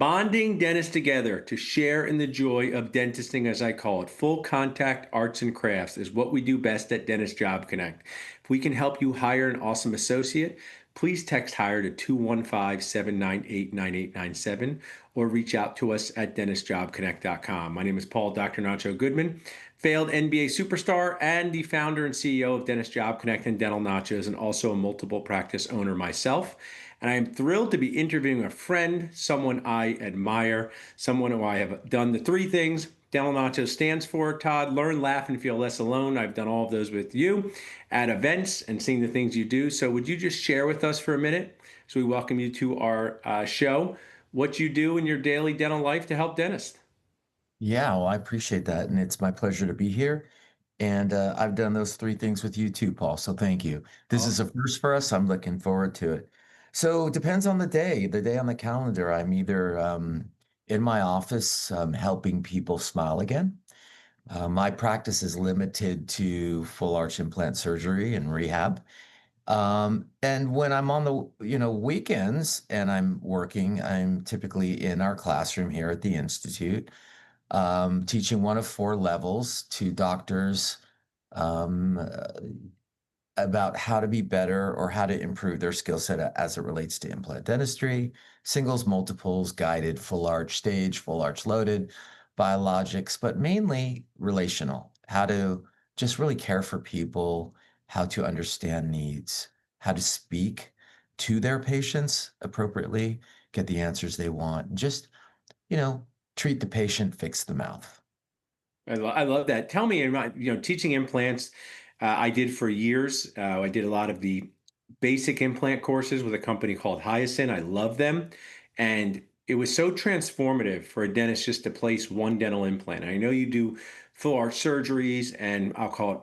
Bonding dentists together to share in the joy of dentisting, as I call it. Full contact arts and crafts is what we do best at Dentist Job Connect. If we can help you hire an awesome associate, please text hire to 215-798-9897 or reach out to us at dentistjobconnect.com. My name is Paul, Dr. Nacho Goodman, failed NBA superstar and the founder and CEO of Dentist Job Connect and Dental Nachos, and also a multiple practice owner myself. And I am thrilled to be interviewing a friend, someone I admire, someone who I have done the three things Dental Nacho stands for. Todd, learn, laugh, and feel less alone. I've done all of those with you at events and seeing the things you do. So would you just share with us for a minute, so we welcome you to our show, what you do in your daily dental life to help dentists? Yeah, well, I appreciate that. And it's my pleasure to be here. And I've done those three things with you too, Paul. So thank you. This is a Awesome. first for us. I'm looking forward to it. So it depends on the day on the calendar. I'm either in my office helping people smile again. My practice is limited to full arch implant surgery and rehab. And when I'm on the weekends and I'm working, I'm typically in our classroom here at the Institute teaching one of four levels to doctors um, uh, about how to be better or how to improve their skill set as it relates to implant dentistry, singles, multiples, guided, full arch stage, full arch loaded, biologics, but mainly relational, how to just really care for people, how to understand needs, how to speak to their patients appropriately, get the answers they want, just you know, treat the patient, fix the mouth. I love that. Tell me, teaching implants, I did for years. I did a lot of the basic implant courses with a company called Hyacin. I love them. And it was so transformative for a dentist just to place one dental implant. I know you do full arch surgeries and I'll call it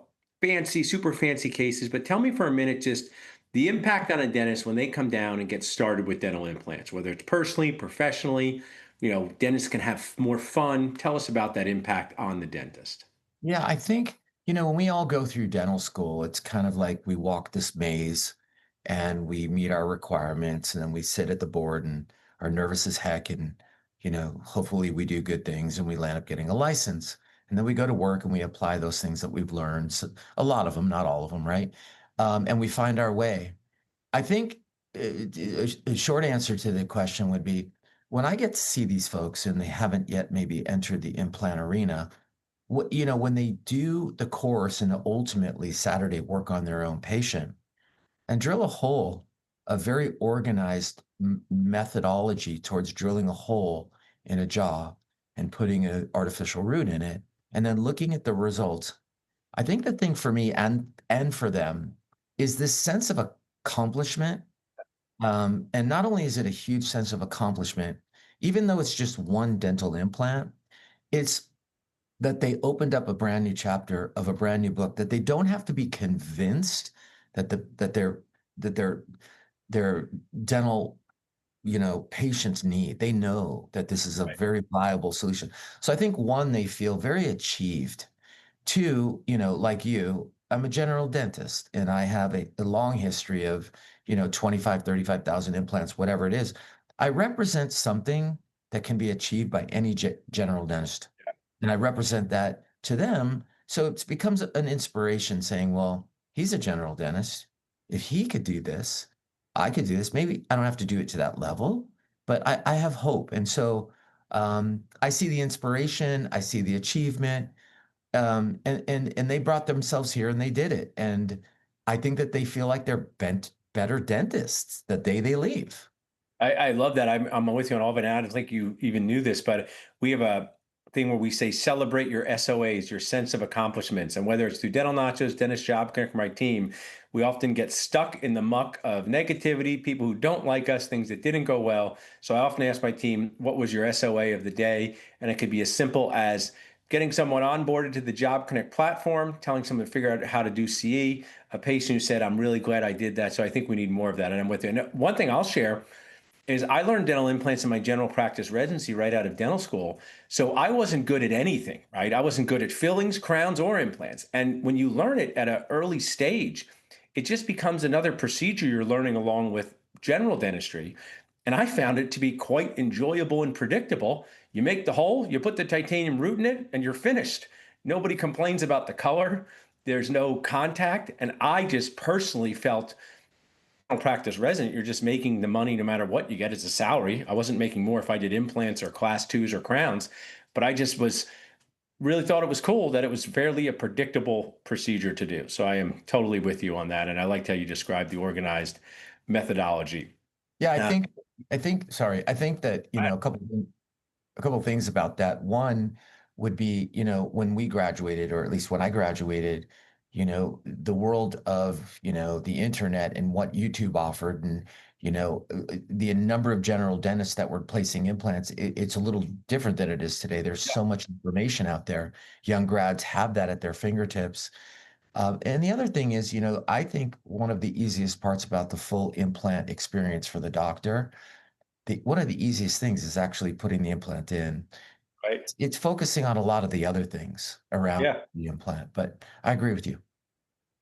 fancy, super fancy cases, but tell me for a minute just the impact on a dentist when they come down and get started with dental implants, whether it's personally, professionally. Dentists can have more fun. Tell us about that impact on the dentist. Yeah, I think, when we all go through dental school, it's kind of like we walk this maze and we meet our requirements and then we sit at the board and are nervous as heck. And, hopefully we do good things and we land up getting a license. And then we go to work and we apply those things that we've learned. So a lot of them, not all of them, right? And we find our way. I think a short answer to the question would be when I get to see these folks and they haven't yet maybe entered the implant arena, when they do the course and ultimately Saturday work on their own patient and drill a hole, a very organized methodology towards drilling a hole in a jaw and putting an artificial root in it, and then looking at the results. I think the thing for me and for them is this sense of accomplishment. And not only is it a huge sense of accomplishment, even though it's just one dental implant, it's that they opened up a brand new chapter of a brand new book that they don't have to be convinced that their dental patients need. They know that this is a Right. very viable solution. So I think one, they feel very achieved. Two, like you, I'm a general dentist and I have a long history of, 25, 35,000 implants, whatever it is. I represent something that can be achieved by any general dentist. And I represent that to them. So it becomes an inspiration saying, well, he's a general dentist. If he could do this, I could do this. Maybe I don't have to do it to that level, but I have hope. And so I see the inspiration, I see the achievement, and they brought themselves here and they did it. And I think that they feel like they're better dentists the day they leave. I love that. I'm with you on all of it. And I don't think you even knew this, but we have a thing where we say celebrate your SOAs, your sense of accomplishments. And whether it's through Dental Nachos, Dentist Job Connect, my team, we often get stuck in the muck of negativity, people who don't like us, things that didn't go well. So I often ask my team, what was your SOA of the day? And it could be as simple as getting someone onboarded to the Job Connect platform, telling someone to figure out how to do CE, a patient who said, I'm really glad I did that. So I think we need more of that. And I'm with you. And one thing I'll share is I learned dental implants in my general practice residency right out of dental school. So I wasn't good at anything, right? I wasn't good at fillings, crowns, or implants. And when you learn it at an early stage, it just becomes another procedure you're learning along with general dentistry. And I found it to be quite enjoyable and predictable. You make the hole, you put the titanium root in it, and you're finished. Nobody complains about the color. There's no contact. And I just personally felt, practice resident, you're just making the money no matter what you get as a salary. I wasn't making more if I did implants or class twos or crowns, but I just was really thought it was cool that it was fairly a predictable procedure to do. So I am totally with you on that. And I liked how you described the organized methodology. Yeah, Uh, sorry, I think that, I- a couple of things about that. One would be, when we graduated, or at least when I graduated, the world of, the internet and what YouTube offered, and, the number of general dentists that were placing implants, it's a little different than it is today. There's so much information out there. Young grads have that at their fingertips. And the other thing is, I think one of the easiest parts about the full implant experience for the doctor, one of the easiest things is actually putting the implant in. right. It's focusing on a lot of the other things around Yeah. the implant, but I agree with you.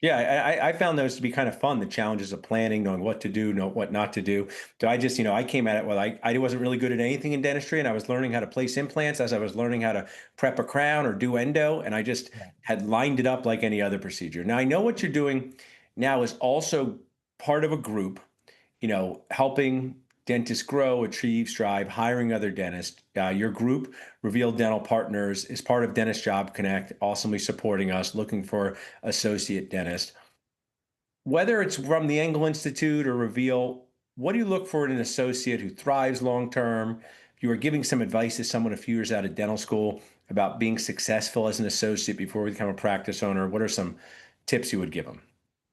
Yeah, I found those to be kind of fun. The challenges of planning, knowing what to do, know what not to do. So I just, I came at it. Well, I wasn't really good at anything in dentistry, and I was learning how to place implants as I was learning how to prep a crown or do endo, and I just Yeah. had lined it up like any other procedure. Now I know what you're doing now is also part of a group, helping dentists grow, achieve, strive, hiring other dentists. Your group, Reveal Dental Partners, is part of Dentist Job Connect, awesomely supporting us, looking for associate dentist. Whether it's from the Engel Institute or Reveal, what do you look for in an associate who thrives long term? If you were giving some advice to someone a few years out of dental school about being successful as an associate before we become a practice owner, what are some tips you would give them?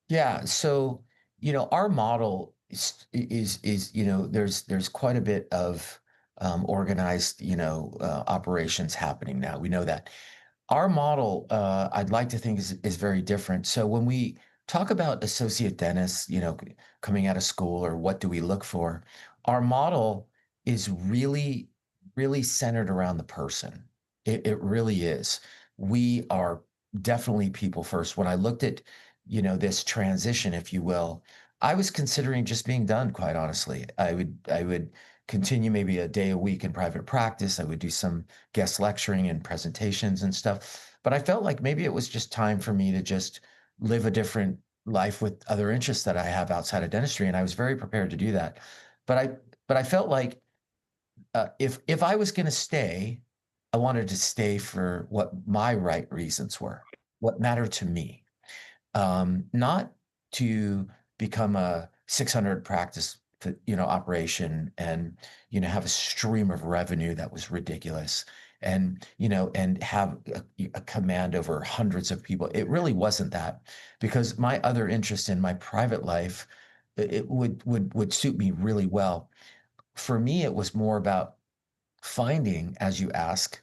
Yeah. So, our model there's quite a bit of organized, operations happening now. We know that. Our model, I'd like to think is very different. So when we talk about associate dentists, coming out of school, or what do we look for, our model is really, really centered around the person. It really is. We are definitely people first. When I looked at, this transition, if you will, I was considering just being done, quite honestly. I would continue maybe a day a week in private practice. I would do some guest lecturing and presentations and stuff. But I felt like maybe it was just time for me to just live a different life with other interests that I have outside of dentistry. And I was very prepared to do that. But I felt like, if I was going to stay, I wanted to stay for what my right reasons were, what mattered to me, not to become a 600 practice, operation, and, have a stream of revenue that was ridiculous, and, and have a command over hundreds of people. It really wasn't that, because my other interest in my private life, it would suit me really well. For me, it was more about finding, as you ask,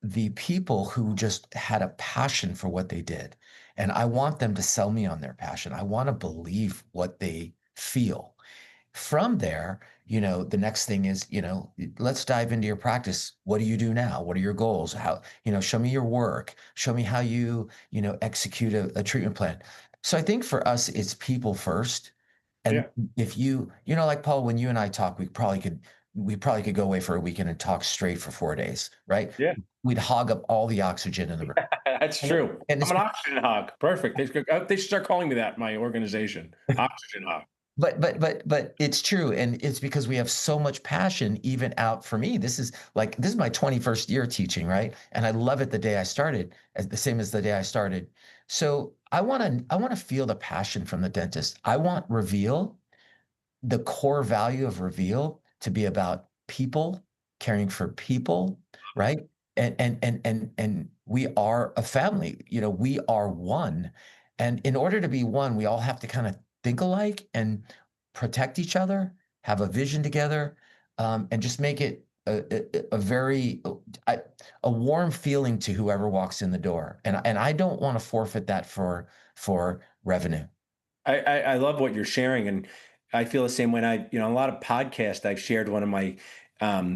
the people who just had a passion for what they did. And I want them to sell me on their passion. I want to believe what they feel. From there, the next thing is, let's dive into your practice. What do you do now? What are your goals? How, show me your work. Show me how you, execute a treatment plan. So I think for us, it's people first. And Yeah. if like Paul, when you and I talk, we probably could go away for a weekend and talk straight for 4 days, right? Yeah. We'd hog up all the oxygen in the room. That's And, true. and I'm it's an oxygen hog. Perfect. They should start calling me that, my organization. Oxygen hog. but it's true, and it's because we have so much passion. Even out for me, this is my 21st year teaching, right? And I love it the day I started, as the same as the day I started. So I want to feel the passion from the dentist. I want Reveal, the core value of Reveal, to be about people, caring for people, right? And we are a family. We are one. And in order to be one, we all have to kind of think alike and protect each other, have a vision together, and just make it a very a warm feeling to whoever walks in the door. And I don't want to forfeit that for revenue. I love what you're sharing, and I feel the same way. A lot of podcasts I've shared. One of my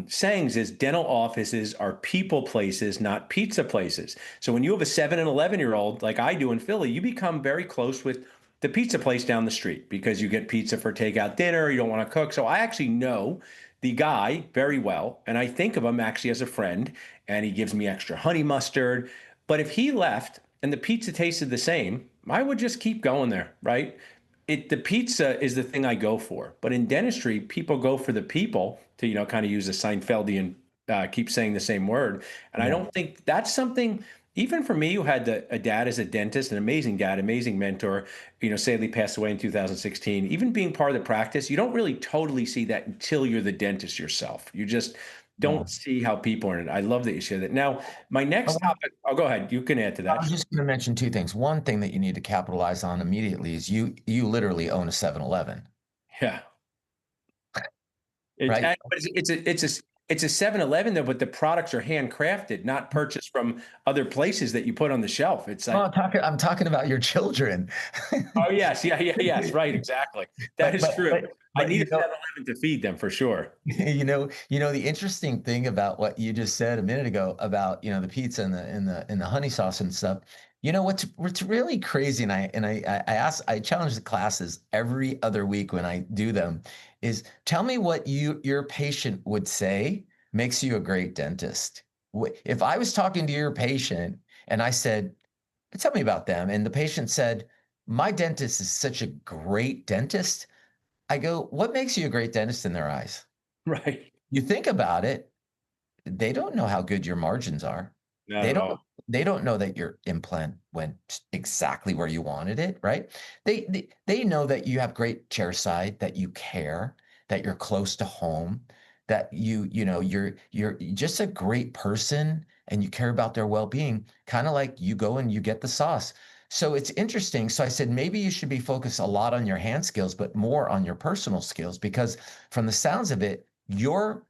sayings is dental offices are people places, not pizza places. So when you have a 7 and 11-year-old like I do in Philly, you become very close with the pizza place down the street because you get pizza for takeout dinner. You don't want to cook. So I actually know the guy very well. And I think of him actually as a friend. And he gives me extra honey mustard. But if he left and the pizza tasted the same, I would just keep going there, right? The pizza is the thing I go for. But in dentistry, people go for the people to, kind of use a Seinfeldian, keep saying the same word. And I Yeah. don't think that's something, even for me, who had a dad as a dentist, an amazing dad, amazing mentor, sadly passed away in 2016. Even being part of the practice, you don't really totally see that until you're the dentist yourself. You just Yeah. don't see how people are in it. I love that you share that. Now, my next Oh, topic, oh, go ahead. You can add to I that. was Sure. just going to mention two things. One thing that you need to capitalize on immediately is you literally own a 7-Eleven, Yeah. It's, right? but it's a 7-Eleven though, but the products are handcrafted, not purchased from other places that you put on the shelf. It's Oh, like, I'm talking about your children. oh yes, yeah, yeah, yes, right, exactly. That But is but true. but I but need you a know, 7-Eleven to feed them for sure. the interesting thing about what you just said a minute ago about, the pizza and the honey sauce and stuff. You know what's really crazy, and I challenge the classes every other week when I do them, is tell me what your patient would say makes you a great dentist. If I was talking to your patient and I said, tell me about them, and the patient said, my dentist is such a great dentist, I go, what makes you a great dentist in their eyes? Right. You think about it, they don't know how good your margins are. Not They at don't all. they don't know that your implant went exactly where you wanted it, right? They know that you have great chair side, that you care, that you're close to home, that you're just a great person and you care about their well-being, kind of like you go and you get the sauce. So it's interesting. So I said maybe you should be focused a lot on your hand skills, but more on your personal skills, because from the sounds of it, your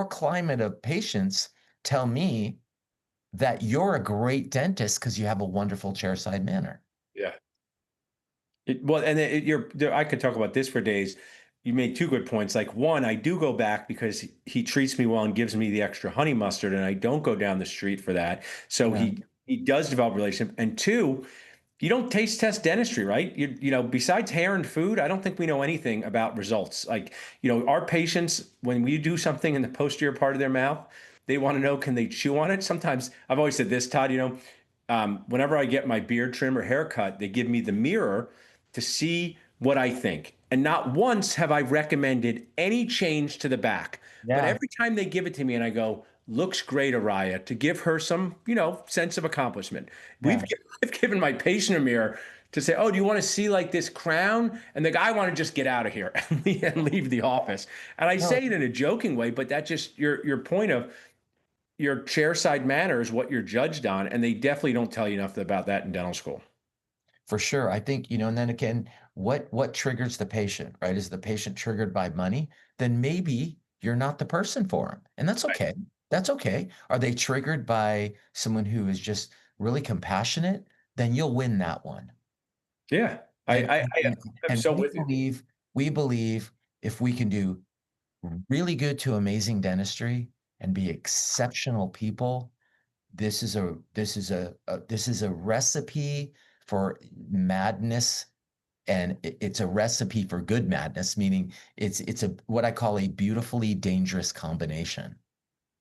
climate of patients tell me that you're a great dentist because you have a wonderful chairside manner. Yeah. Well, and I could talk about this for days. You made two good points. Like one, I do go back because he treats me well and gives me the extra honey mustard, and I don't go down the street for that. So Yeah. he does develop a relationship. And two, you don't taste test dentistry, right? Besides hair and food, I don't think we know anything about results. Like, our patients, when we do something in the posterior part of their mouth, they want to know, can they chew on it? Sometimes I've always said this, Todd, whenever I get my beard trim or haircut, they give me the mirror to see what I think. And not once have I recommended any change to the back. But Yeah. every time they give it to me and I go, looks great, Araya, to give her some, sense of accomplishment. Yeah. I've given my patient a mirror to say, oh, do you want to see like this crown? And the guy want to just get out of here and leave the office. And I No, say it in a joking way, but that just your point of your chairside manner is what you're judged on. And they definitely don't tell you enough about that in dental school. for sure. I think, and then again, what triggers the patient, right? Is the patient triggered by money? Then maybe you're not the person for them. And that's Right. okay. That's okay. Are they triggered by someone who is just really compassionate? Then you'll win that one. Yeah. And and, I'm and so with you. we believe if we can do really good to amazing dentistry and be exceptional people, this is a recipe for madness, and it's a recipe for good madness, meaning it's a what I call a beautifully dangerous combination.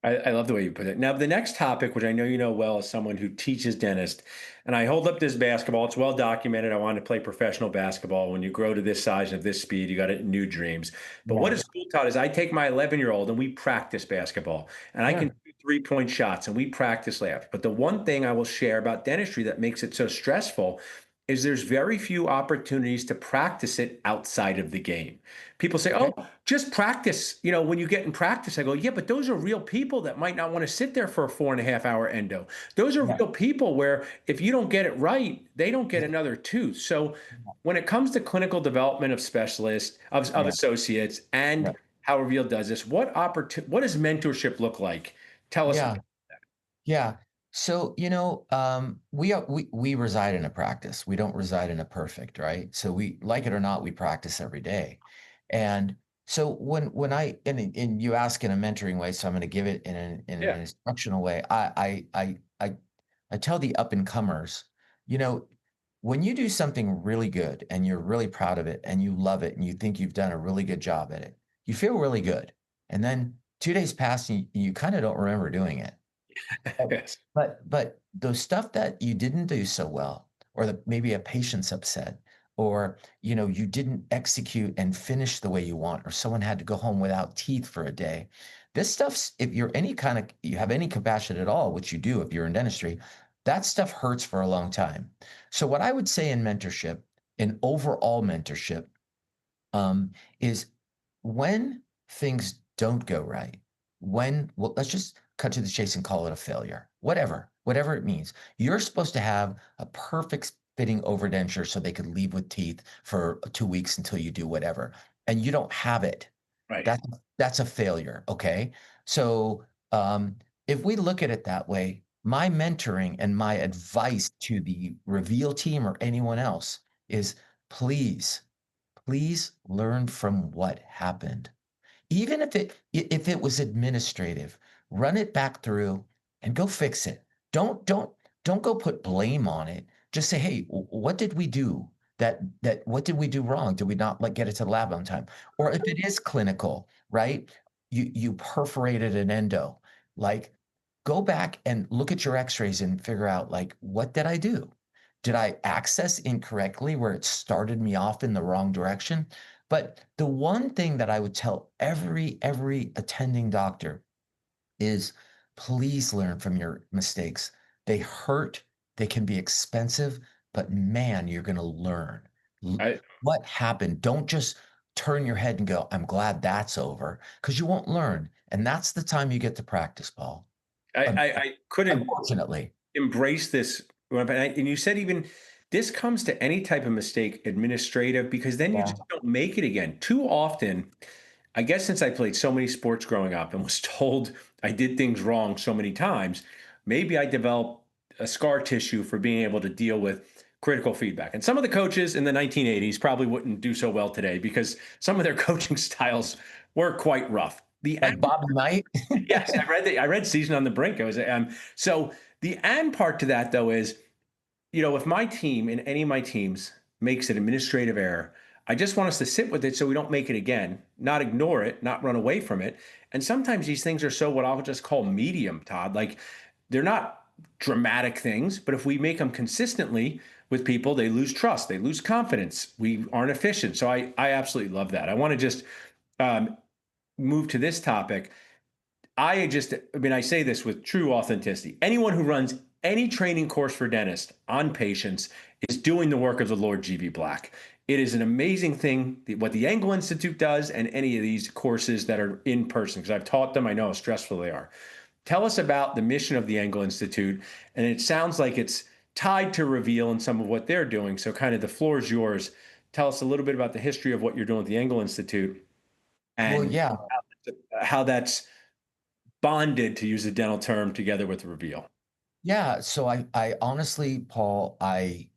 I love the way you put it. Now, the next topic, which I know you know well, as someone who teaches dentist, and I hold up this basketball. It's well documented. I wanted to play professional basketball. When you grow to this size and of this speed, you got new dreams. But what Yeah. is cool, Todd, is I take my 11-year-old and we practice basketball, and I can Sure. do 3-point shots, and we practice layups. But the one thing I will share about dentistry that makes it so stressful is there's very few opportunities to practice it outside of the game. People say, Okay. "Oh, just practice." When you get in practice, I go, "Yeah, but those are real people that might not want to sit there for a 4.5 hour endo. Those are Yeah. real people where if you don't get it right, they don't get another tooth." So when it comes to clinical development of specialists, of Yeah. associates, Yeah. and how Reveal does this, what does mentorship look like? Tell us Yeah. about Yeah. So, we reside in a practice. We don't reside in a perfect, right? So we like it or not, we practice every day. And so when and you ask in a mentoring way, so I'm going to give it in an yeah. instructional way. I tell the up and comers, you know, when you do something really good and you're really proud of it and you love it and you think you've done a really good job at it, you feel really good. And then 2 days pass and you kind of don't remember doing it. But Yes. but the stuff that you didn't do so well, or that maybe a patient's upset, or, you didn't execute and finish the way you want, or someone had to go home without teeth for a day. This stuff's if you're any kind of you have any compassion at all, which you do if you're in dentistry, that stuff hurts for a long time. So what I would say in overall mentorship, um, is when things don't go right, well, let's just cut to the chase and call it a failure, whatever it means. You're supposed to have a perfect fitting overdenture so they could leave with teeth for 2 weeks until you do whatever, and you don't have it. Right. That's a failure. Okay. So if we look at it that way, my mentoring and my advice to the reveal team or anyone else is please please learn from what happened. Even if it was administrative, run it back through and go fix it. Don't go put blame on it. Just say, "Hey, what did we do? What did we do wrong? Did we not like get it to the lab on time?" Or if it is clinical, right? You perforated an endo. Like, go back and look at your X-rays and figure out like, what did I do? Did I access incorrectly where it started me off in the wrong direction? But the one thing that I would tell every attending doctor is please learn from your mistakes. They hurt, they can be expensive, but man, you're going to learn. I, What happened? Don't just turn your head and go, I'm glad that's over, because you won't learn. And that's the time you get to practice, Paul. I couldn't Unfortunately. embrace this. And you said even this comes to any type of mistake, administrative, because then you Yeah. just don't make it again. Too often, I guess since I played so many sports growing up and was told I did things wrong so many times, maybe I developed a scar tissue for being able to deal with critical feedback. And some of the coaches in the 1980s probably wouldn't do so well today because some of their coaching styles were quite rough. The Like Bobby Knight. Yes, I read Season on the Brink. I was so the and part to that though is, if my team in any of my teams makes an administrative error, I just want us to sit with it so we don't make it again, not ignore it, not run away from it. And sometimes these things are so what I'll just call medium, Todd. Like they're not dramatic things, but if we make them consistently with people, they lose trust, they lose confidence. We aren't efficient. So I absolutely love that. I want to just um, move to this topic. I mean, I say this with true authenticity. Anyone who runs any training course for dentists on patients is doing the work of the Lord G.V. Black. It is an amazing thing what the Engel Institute does and any of these courses that are in person, because I've taught them. I know how stressful they are. Tell us about the mission of the Engel Institute. And it sounds like it's tied to Reveal and some of what they're doing. So, kind of the floor is yours. Tell us a little bit about the history of what you're doing with the Engel Institute Well, and yeah. how that's bonded, to use a dental term, together with Reveal. Yeah, so I honestly, Paul, I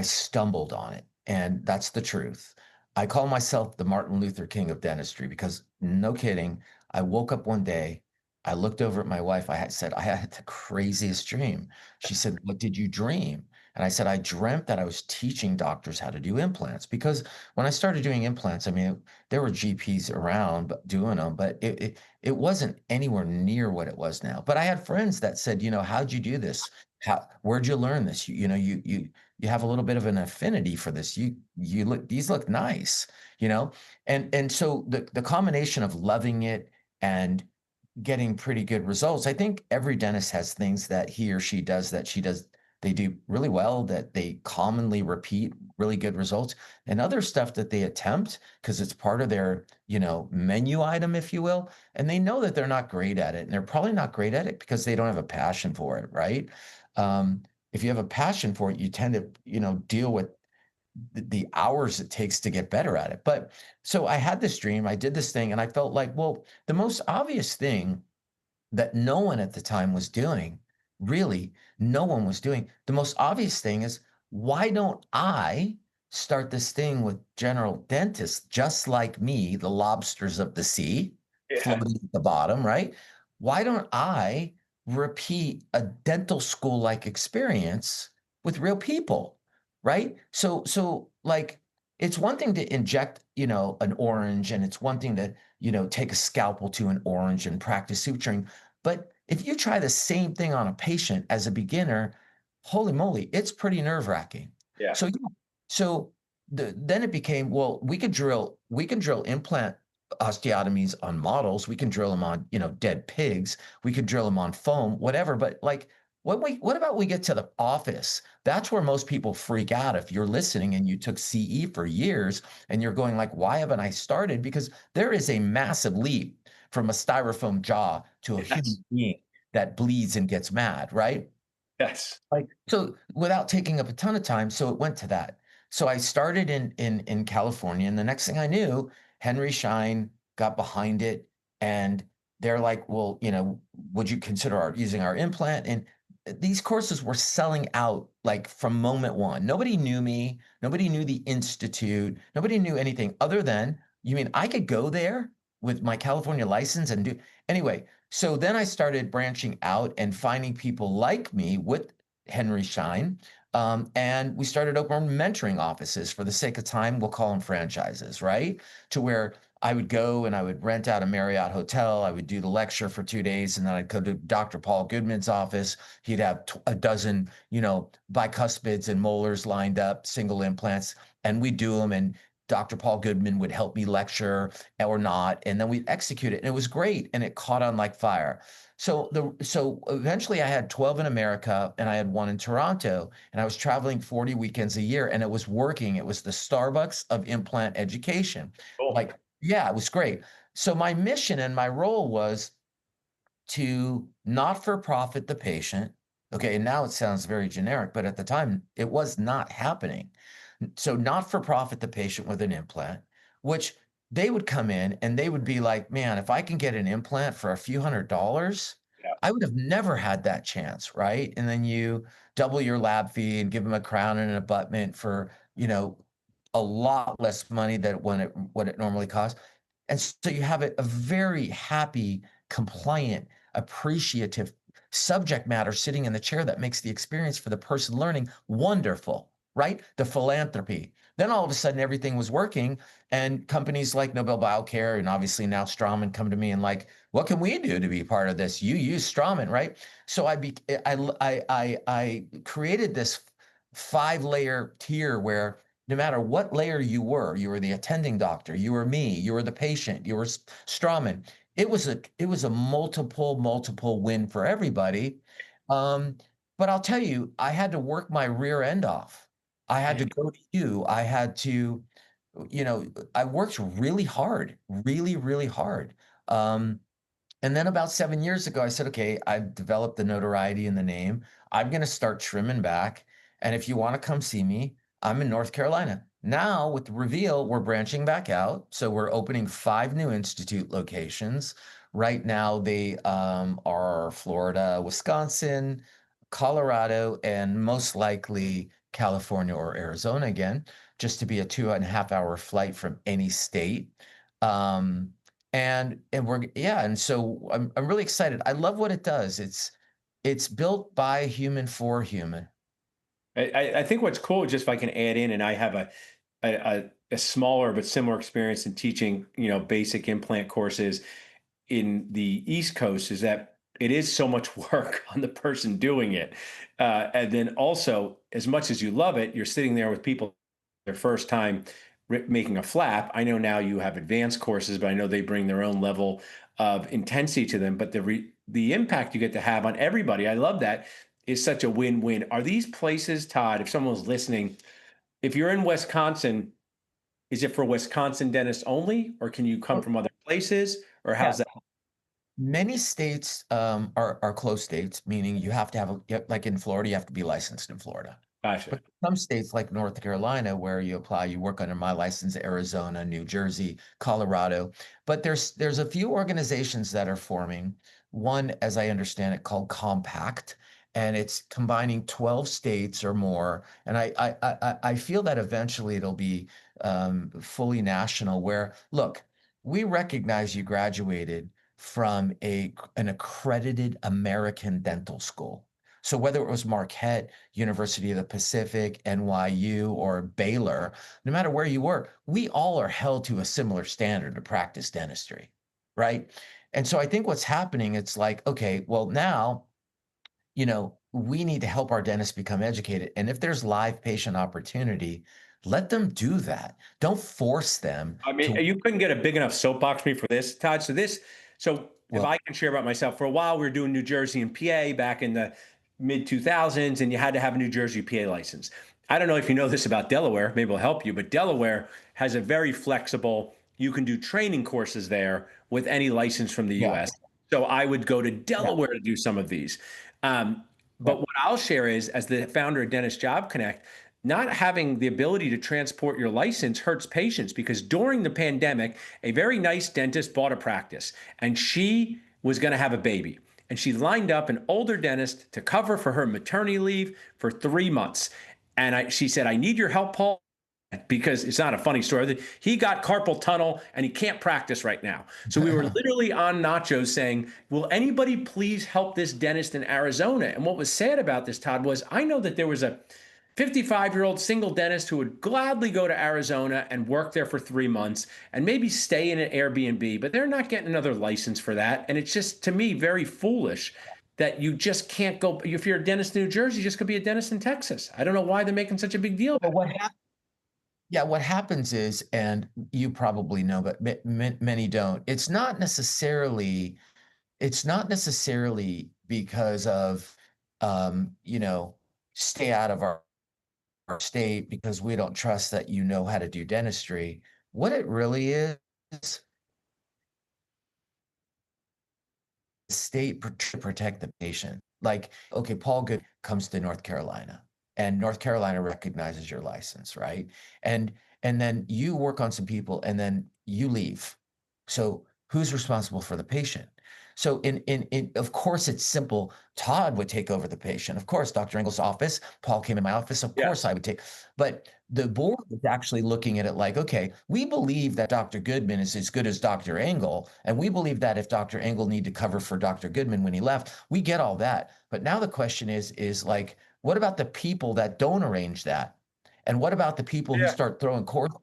stumbled on it, and that's the truth. I call myself the Martin Luther King of dentistry because no kidding, I woke up one day, I looked over at my wife, I had said, I had the craziest dream. She said, "What did you dream?" And I said, I dreamt that I was teaching doctors how to do implants because when I started doing implants, I mean, there were GPs around doing them, but it wasn't anywhere near what it was now. But I had friends that said, "How'd you do this? Where'd you learn this? You have a little bit of an affinity for this. These look nice, you know?" And so the combination of loving it and getting pretty good results. I think every dentist has things that he or she does they do really well, that they commonly repeat really good results, and other stuff that they attempt because it's part of their, menu item, if you will, and they know that they're not great at it, and they're probably not great at it because they don't have a passion for it, right? If you have a passion for it, you tend to, deal with the hours it takes to get better at it. But so I had this dream, I did this thing, and I felt like, well, the most obvious thing that no one at the time was doing, really, no one was doing. The most obvious thing is, why don't I start this thing with general dentists just like me, the lobsters of the sea, Yeah. floating at the bottom, right? Why don't I repeat a dental school like experience with real people? right? So like it's one thing to inject, an orange, and it's one thing to, take a scalpel to an orange and practice suturing. But if you try the same thing on a patient as a beginner, holy moly, it's pretty nerve-wracking. Yeah. So yeah, so then it became, well, we can drill implant osteotomies on models, we can drill them on, dead pigs, we could drill them on foam, whatever. But like what about we get to the office? That's where most people freak out. If you're listening and you took CE for years and you're going like, why haven't I started? Because there is a massive leap from a styrofoam jaw to a Yes. human being that bleeds and gets mad, right? Yes. Like, so without taking up a ton of time, so it went to that. So I started in California, and the next thing I knew, Henry Schein got behind it, and they're like, "Well, would you consider using our implant?" And these courses were selling out like from moment one. Nobody knew me. Nobody knew the institute. Nobody knew anything other than, you mean I could go there with my California license and do anyway? So then I started branching out and finding people like me with Henry Schein. And we started opening mentoring offices. For the sake of time, we'll call them franchises, right? To where I would go and I would rent out a Marriott hotel. I would do the lecture for 2 days, and then I'd go to Dr. Paul Goodman's office. He'd have a dozen, bicuspids and molars lined up, single implants, and we'd do them. And Dr. Paul Goodman would help me lecture or not, and then we'd execute it. And it was great, and it caught on like fire. So eventually I had 12 in America and I had one in Toronto, and I was traveling 40 weekends a year, and it was working. It was the Starbucks of implant education. Cool. Like, yeah, it was great. So my mission and my role was to not for profit the patient. Okay, and now it sounds very generic, but at the time it was not happening. So not for profit the patient with an implant, which they would come in and they would be like, man, if I can get an implant for a few $100s, Yeah. I would have never had that chance, right? And then you double your lab fee and give them a crown and an abutment for, a lot less money than what it normally costs. And so you have a very happy, compliant, appreciative subject matter sitting in the chair that makes the experience for the person learning wonderful, right? The philanthropy. Then all of a sudden everything was working, and companies like Nobel Biocare and obviously now Straumann come to me and like, what can we do to be part of this? You use Straumann, right? So I created this 5-layer tier where no matter what layer you were the attending doctor, you were me, you were the patient, you were Strawman. It was a multiple win for everybody. Um, but I'll tell you, I had to work my rear end off. I had to go to you. I had to, you know, I worked really hard, really, really hard. Um, and then about 7 years ago, I said, "Okay, I've developed the notoriety in the name. I'm gonna start trimming back, and if you wanna come see me, I'm in North Carolina." Now, with the reveal, we're branching back out, so we're opening 5 new institute locations. Right now, they, are Florida, Wisconsin, Colorado, and most likely California or Arizona again, just to be a 2.5-hour flight from any state. Um, and we're yeah, and so I'm really excited. I love what it does. It's built by human for human. I think what's cool, just if I can add in, and I have a smaller but similar experience in teaching, basic implant courses in the East Coast, is that it is so much work on the person doing it. And then also, as much as you love it, you're sitting there with people their first time making a flap. I know now you have advanced courses, but I know they bring their own level of intensity to them. But the impact you get to have on everybody, I love that, is such a win-win. Are these places, Todd, if someone was listening, if you're in Wisconsin, is it for Wisconsin dentists only, or can you come Oh, from other places, or yeah. how's that? Many states are closed states, meaning you have to like in Florida, you have to be licensed in Florida. Gotcha. But some states like North Carolina, where you apply, you work under my license, Arizona, New Jersey, Colorado. But there's a few organizations that are forming. One, as I understand it, called Compact, and it's combining 12 states or more. And I feel that eventually it'll be fully national. Where look, we recognize you graduated from an accredited American dental school. So whether it was Marquette, University of the Pacific, NYU, or Baylor, no matter where you were, we all are held to a similar standard to practice dentistry, right? And so I think what's happening, it's like, okay, well, now, we need to help our dentists become educated. And if there's live patient opportunity, let them do that. Don't force them I mean, to, you couldn't get a big enough soapbox for me for this, Todd. So if well, I can share about myself, for a while we were doing New Jersey and PA back in the mid 2000s, and you had to have a New Jersey PA license. I don't know if you know this about Delaware, maybe it'll help you, but Delaware has a very flexible, you can do training courses there with any license from the yeah, US. So I would go to yeah, Delaware to do some of these. yeah. But what I'll share is, as the founder of Dentist Job Connect, not having the ability to transport your license hurts patients because during the pandemic, a very nice dentist bought a practice and she was going to have a baby. And she lined up an older dentist to cover for her maternity leave for 3 months. She said, I need your help, Paul, because it's not a funny story. He got carpal tunnel and he can't practice right now. So we were literally on Nacho saying, will anybody please help this dentist in Arizona? And what was sad about this, Todd, was I know that there was a 55-year-old single dentist who would gladly go to Arizona and work there for 3 months and maybe stay in an Airbnb, but they're not getting another license for that. And it's just, to me, very foolish that you just can't go. If you're a dentist in New Jersey, you just could be a dentist in Texas. I don't know why they're making such a big deal Well, about it. yeah, what happens is, and you probably know, but many don't. It's not necessarily because of, stay out of our state because we don't trust that you know how to do dentistry. What it really is state to protect the patient. Like, okay, Paul Good comes to North Carolina, and North Carolina recognizes your license, right? And and then you work on some people, and then you leave. So who's responsible for the patient? So in of course it's simple. Todd would take over the patient. Of course, Dr. Engel's office. Paul came in my office. Of Yeah. course, I would take. But the board is actually looking at it like, okay, we believe that Dr. Goodman is as good as Dr. Engel, and we believe that if Dr. Engel need to cover for Dr. Goodman when he left, we get all that. But now the question is like, what about the people that don't arrange that? And what about the people who Yeah. start throwing courses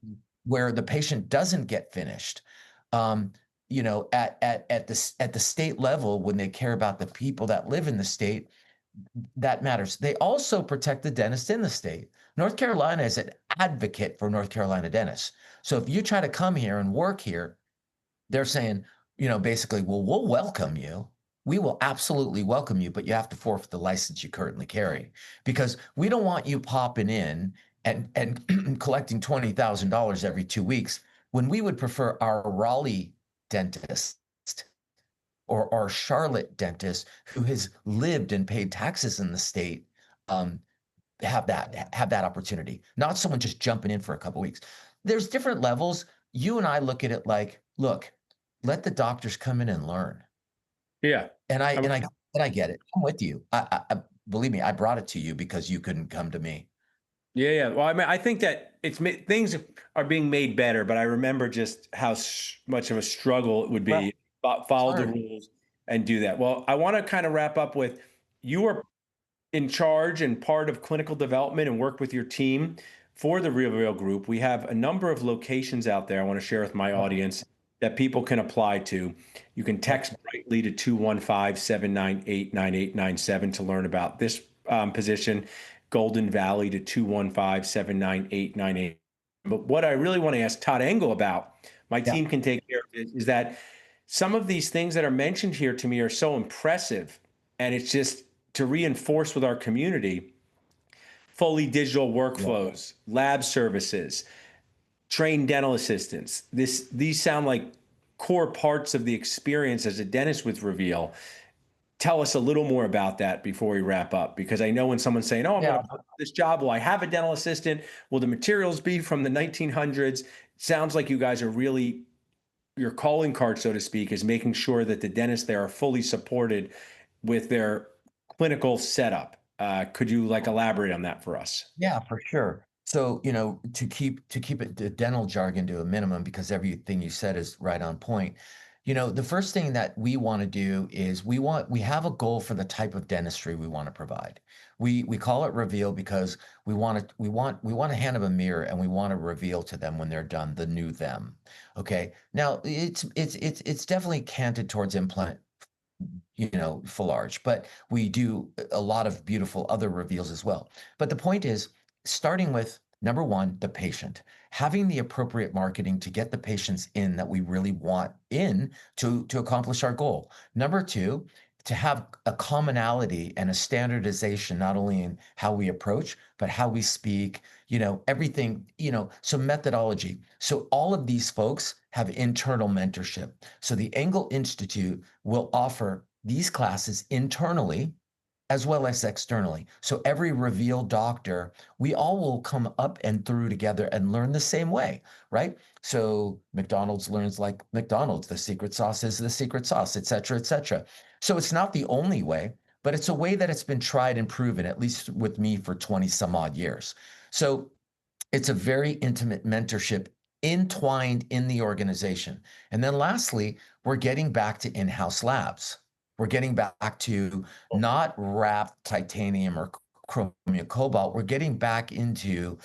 where the patient doesn't get finished? Um, at the state level, when they care about the people that live in the state, that matters. They also protect the dentists in the state. North Carolina is an advocate for North Carolina dentists. So if you try to come here and work here, they're saying, basically, well, we'll welcome you. We will absolutely welcome you, but you have to forfeit the license you currently carry because we don't want you popping in and collecting $20,000 every 2 weeks when we would prefer our Raleigh dentist or our Charlotte dentist who has lived and paid taxes in the state, um, have that opportunity, not someone just jumping in for a couple weeks. There's different levels. You and I look at it like, look, let the doctors come in and learn. Yeah. And I I and I and I get it. I'm with you. Believe me, I brought it to you because you couldn't come to me. Yeah, yeah. Well, I mean, I think that things are being made better, but I remember just how much of a struggle it would Well, be it's follow the hard. rules and do that. Well, I want to kind of wrap up with, you are in charge and part of clinical development and work with your team for the Real Group. We have a number of locations out there I want to share with my Yep, audience that people can apply to. You can yep, text Brightly to 215-798-9897 to learn about this position, Golden Valley to 215-798-98. But what I really want to ask Todd Engel about, my yeah, team can take care of it, is that some of these things that are mentioned here to me are so impressive. And it's just to reinforce with our community, fully digital yeah, workflows, lab services, trained dental assistants. These sound like core parts of the experience as a dentist with Reveal. Tell us a little more about that before we wrap up, because I know when someone's saying, "Oh, I'm going yeah. to put this job. Will I have a dental assistant? Will the materials be from the 1900s?" Sounds like you guys are really, your calling card, so to speak, is making sure that the dentists there are fully supported with their clinical setup. Could you like elaborate on that for us? Yeah, for sure. So, to keep it the dental jargon to a minimum, because everything you said is right on point. The first thing that we want to do is we have a goal for the type of dentistry we want to provide. We call it reveal because we want to hand them a mirror and we want to reveal to them when they're done the new them. Okay. Now it's definitely canted towards implant, full arch, but we do a lot of beautiful other reveals as well. But the point is, starting with number one, the patient, having the appropriate marketing to get the patients in that we really want in to accomplish our goal. Number two, to have a commonality and a standardization, not only in how we approach, but how we speak, everything, so methodology. So all of these folks have internal mentorship. So the Engel Institute will offer these classes internally as well as externally. So every reveal doctor, we all will come up and through together and learn the same way, right? So McDonald's learns like McDonald's, the secret sauce is the secret sauce, et cetera, et cetera. So it's not the only way, but it's a way that it's been tried and proven, at least with me for 20 some odd years. So it's a very intimate mentorship entwined in the organization. And then lastly, we're getting back to in-house labs. We're getting back to not wrapped titanium or chromium cobalt. We're getting back into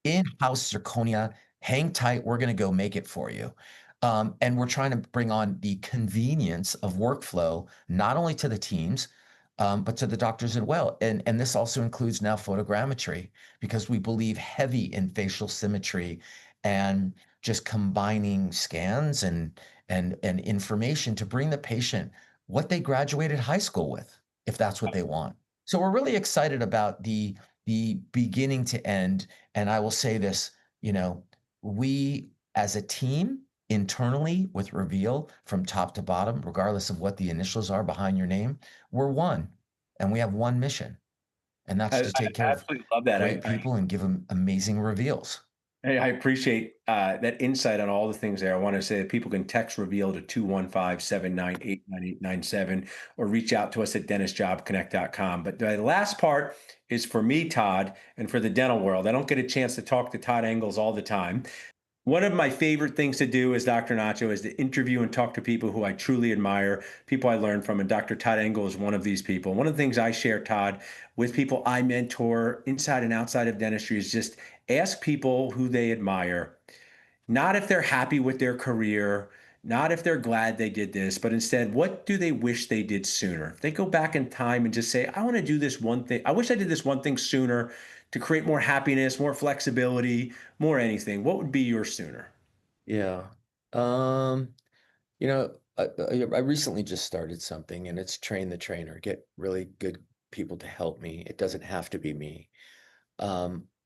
in-house zirconia. Hang tight. We're going to go make it for you. And we're trying to bring on the convenience of workflow, not only to the teams, but to the doctors as well. And this also includes now photogrammetry because we believe heavy in facial symmetry and just combining scans and information to bring the patient what they graduated high school with, if that's what they want. So we're really excited about the beginning to end. And I will say this, we as a team internally with Reveal from top to bottom, regardless of what the initials are behind your name, we're one and we have one mission, and that's to I take care of absolutely love that. great people and give them amazing reveals. I appreciate that insight on all the things there. I want to say that people can text reveal to 215-798-9897 or reach out to us at dentistjobconnect.com. But the last part is for me, Todd, and for the dental world. I don't get a chance to talk to Todd Engels all the time. One of my favorite things to do as Dr. Nacho is to interview and talk to people who I truly admire, people I learn from, and Dr. Todd Engel is one of these people. One of the things I share, Todd, with people I mentor inside and outside of dentistry is just ask people who they admire, not if they're happy with their career, not if they're glad they did this, but instead, what do they wish they did sooner? If they go back in time and just say, I want to do this one thing, I wish I did this one thing sooner to create more happiness, more flexibility, more anything, what would be your sooner? Yeah. I recently just started something and it's train the trainer, get really good people to help me. It doesn't have to be me.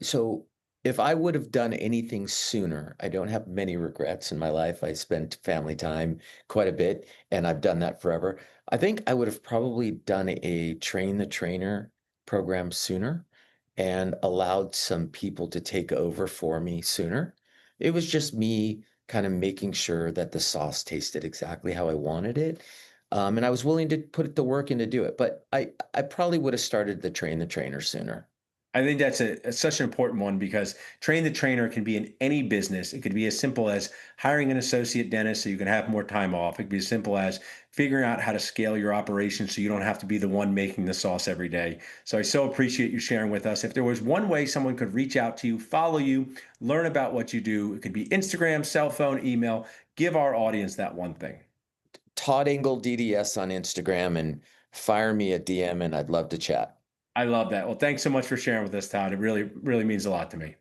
So if I would have done anything sooner, I don't have many regrets in my life. I spent family time quite a bit, and I've done that forever. I think I would have probably done a train the trainer program sooner and allowed some people to take over for me sooner. It was just me kind of making sure that the sauce tasted exactly how I wanted it. And I was willing to put the work in to do it, but I probably would have started the train the trainer sooner. I think that's such an important one because train the trainer can be in any business. It could be as simple as hiring an associate dentist so you can have more time off. It could be as simple as figuring out how to scale your operation so you don't have to be the one making the sauce every day. So I so appreciate you sharing with us. If there was one way someone could reach out to you, follow you, learn about what you do, it could be Instagram, cell phone, email. Give our audience that one thing. Todd Engel DDS on Instagram and fire me a DM and I'd love to chat. I love that. Well, thanks so much for sharing with us, Todd. It really, really means a lot to me.